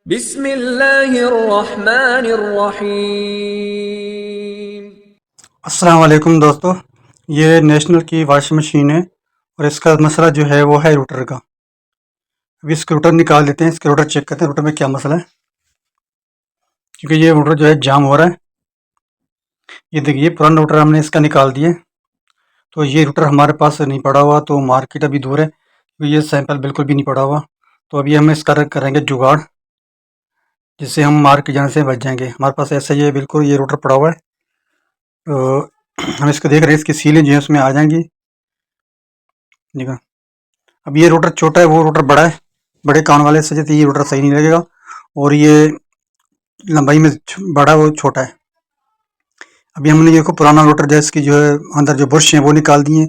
बिस्मिल्लाहिर्रहमानिर्रहीम। अस्सलाम वालेकुम दोस्तों। ये नेशनल की वॉशिंग मशीन है और इसका मसला जो है वो है रूटर का। अभी इसके रूटर निकाल देते हैं, इसके रूटर चेक करते हैं रूटर में क्या मसला है, क्योंकि ये रूटर जो है जाम हो रहा है। ये देखिए पुराना रूटर हमने इसका निकाल दिए, तो ये रूटर हमारे पास नहीं पड़ा हुआ, तो मार्केट अभी दूर है, तो ये सैंपल बिल्कुल भी नहीं पड़ा हुआ। तो अभी हम इसका करेंगे जुगाड़, जिससे हम मार्केट जाने से बच जाएंगे। हमारे पास ऐसा ही है, बिल्कुल ये रूटर पड़ा हुआ है। तो हम इसको देख रहे हैं, इसकी सीलें जो है उसमें आ जाएंगी। देखा, अब ये रूटर छोटा है, वो रूटर बड़ा है। बड़े कान वाले से ये रूटर सही नहीं लगेगा, और ये लंबाई में बड़ा वो छोटा है। अभी हमने देखो पुराना रूटर जो है, इसकी जो है अंदर जो बुश है वो निकाल दिए,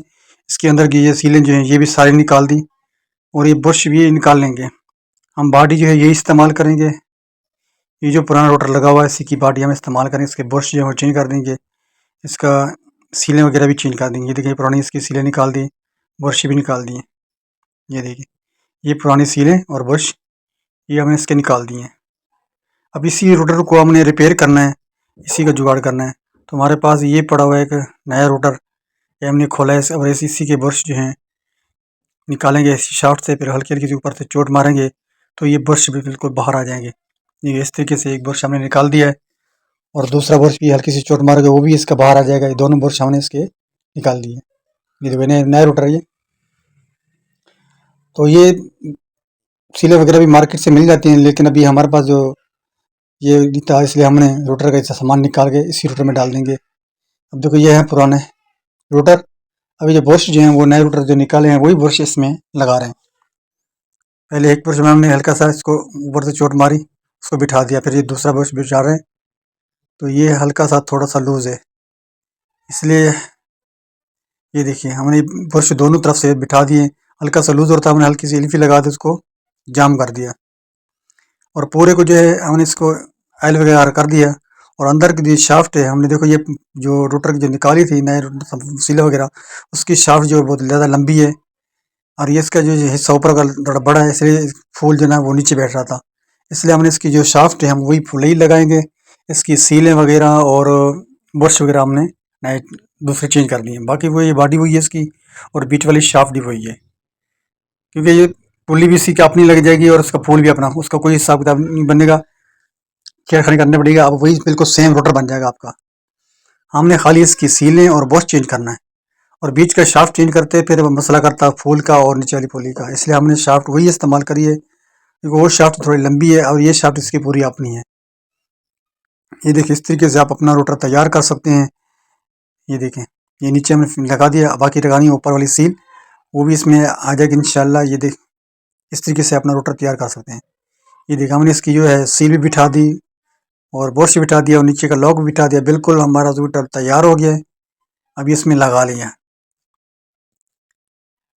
इसके अंदर की ये सीलें जो हैं ये भी सारी निकाल दी, और ये बुश भी निकाल लेंगे। हम बॉडी जो है यही इस्तेमाल करेंगे। ये जो पुराना रोटर लगा हुआ है इसी की बॉडी हम इस्तेमाल करेंगे। इसके बुश जो है वो चेंज कर देंगे, इसका सीलें वगैरह भी चेंज कर देंगे। ये देखिए पुरानी इसकी सीलें निकाल दी, बुश भी निकाल दिए। ये देखिए ये पुरानी सीलें और बुश ये हमने इसके निकाल दिए हैं। अब इसी रोटर को हमने रिपेयर करना है, इसी का जुगाड़ करना है। तो हमारे पास ये पड़ा हुआ है एक नया रोटर, ये हमने खोला है, और इसी के बुश जो हैं निकालेंगे इसी शाफ्ट से, फिर हल्की हल्की ऊपर से चोट मारेंगे तो ये बुश भी बिल्कुल बाहर आ जाएंगे। ये इस तरीके से एक बुश हमने निकाल दिया है, और दूसरा बुश भी हल्की सी चोट मारेंगे वो भी इसका बाहर आ जाएगा। ये दोनों बुश हमने इसके निकाल दिए। ये देखो नया रोटर है ये। तो ये सीलें वगैरह भी मार्केट से मिल जाती हैं, लेकिन अभी हमारे पास जो ये नहीं था, इसलिए हमने रोटर का ऐसा सामान निकाल के इसी रोटर में डाल देंगे। अब देखो ये है पुराने रोटर, अभी जो बुश जो हैं वो नए रोटर जो निकाले हैं वही बुश इसमें लगा रहे हैं। पहले एक बुश में हमने हल्का सा इसको ऊपर से चोट मारी, उसको बिठा दिया, फिर ये दूसरा बुश बिठा रहे हैं, तो ये हल्का सा थोड़ा सा लूज है, इसलिए ये देखिए हमने बुश दोनों तरफ से बिठा दिए। हल्का सा लूज होता है, हमने हल्की सी एलिफी लगा दी, उसको जाम कर दिया, और पूरे को जो है हमने इसको ऑयल वगैरह कर दिया। और अंदर की जो शाफ्ट है हमने देखो ये जो रोटर की जो निकाली थी नए सीले वगैरह, उसकी शाफ्ट जो बहुत ज़्यादा लंबी है, और ये इसका जो हिस्सा ऊपर का थोड़ा बड़ा है, इसलिए फूल जो है वो नीचे बैठ रहा था। इसलिए हमने इसकी जो शाफ्ट है हम वही फूल ही लगाएंगे। इसकी सीलें वगैरह और बुश वगैरह हमने नए दूसरे चेंज कर दिए। बाकी वो ये बॉडी वही है इसकी, और बीच वाली शाफ्ट भी वही है, क्योंकि ये पुली भी इसी की अपनी लग जाएगी और उसका फूल भी अपना, उसका कोई हिसाब किताब नहीं बनेगा, छेड़खानी करनी पड़ेगा। अब वही बिल्कुल सेम रोटर बन जाएगा आपका। हमने खाली इसकी सीलें और बुश चेंज करना है, और बीच का शाफ्ट चेंज करते फिर मसला करता फूल का और नीचे वाली पुली का, इसलिए हमने शाफ्ट वही इस्तेमाल करी है, क्योंकि वो शाफ्ट थोड़ी लंबी है और ये शाफ्ट इसकी पूरी अपनी है। ये देखिए इस तरीके से आप अपना रोटर तैयार कर सकते हैं। ये देखें ये नीचे हमने लगा दिया, बाकी लगानी है ऊपर वाली सील, वो भी इसमें आ जाएगी इंशाल्लाह। ये देख इस तरीके से अपना रोटर तैयार कर सकते हैं। ये देखिए हमने इसकी जो है सील भी बिठा दी, और बुश भी बिठा दिया, और नीचे का लॉक भी बिठा दिया। बिल्कुल हमारा रोटर तैयार हो गया है। अब इसमें लगा लिया।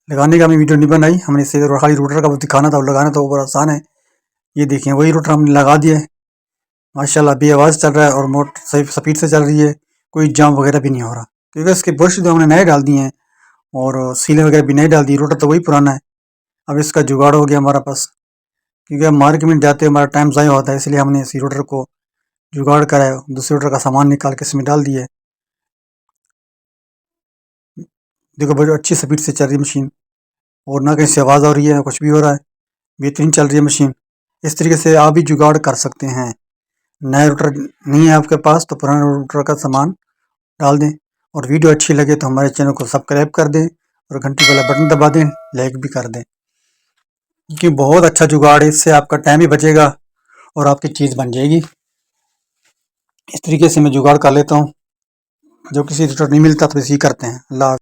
लगाने का हमने वीडियो नहीं बनाई, हमने इसे खाली रोटर का वो दिखाना था, वो लगाना था, वो बड़ा आसान है। ये देखें वही रोटर हमने लगा दिया है। माशाल्लाह अभी आवाज़ चल रहा है और मोटर सही स्पीड से चल रही है, कोई जाम वगैरह भी नहीं हो रहा, क्योंकि इसके बुश जो हमने नए डाल दिए हैं और सीलें वगैरह भी नई डाल दी। रोटर तो वही पुराना है। अब इसका जुगाड़ हो गया हमारा पास, क्योंकि हम मार्केट में जाते हमारा टाइम ज़ाया होता है, इसलिए हमने इसी रोटर को जुगाड़ कराया, दूसरे रोटर का सामान निकाल के इसमें डाल दिए। देखो बड़ी अच्छी स्पीड से चल रही है मशीन, और ना कहीं से आवाज़ आ रही है ना कुछ भी हो रहा है, बेहतरीन चल रही है मशीन। इस तरीके से आप भी जुगाड़ कर सकते हैं। नया रोटर नहीं है आपके पास तो पुराने रोटर का सामान डाल दें, और वीडियो अच्छी लगे तो हमारे चैनल को सब्सक्राइब कर दें और घंटी वाला बटन दबा दें, लाइक भी कर दें, क्योंकि बहुत अच्छा जुगाड़ है, इससे आपका टाइम भी बचेगा और आपकी चीज़ बन जाएगी। इस तरीके से मैं जुगाड़ कर लेता हूँ, जो किसी रोटर नहीं मिलता तो इसी करते हैं। अल्लाह।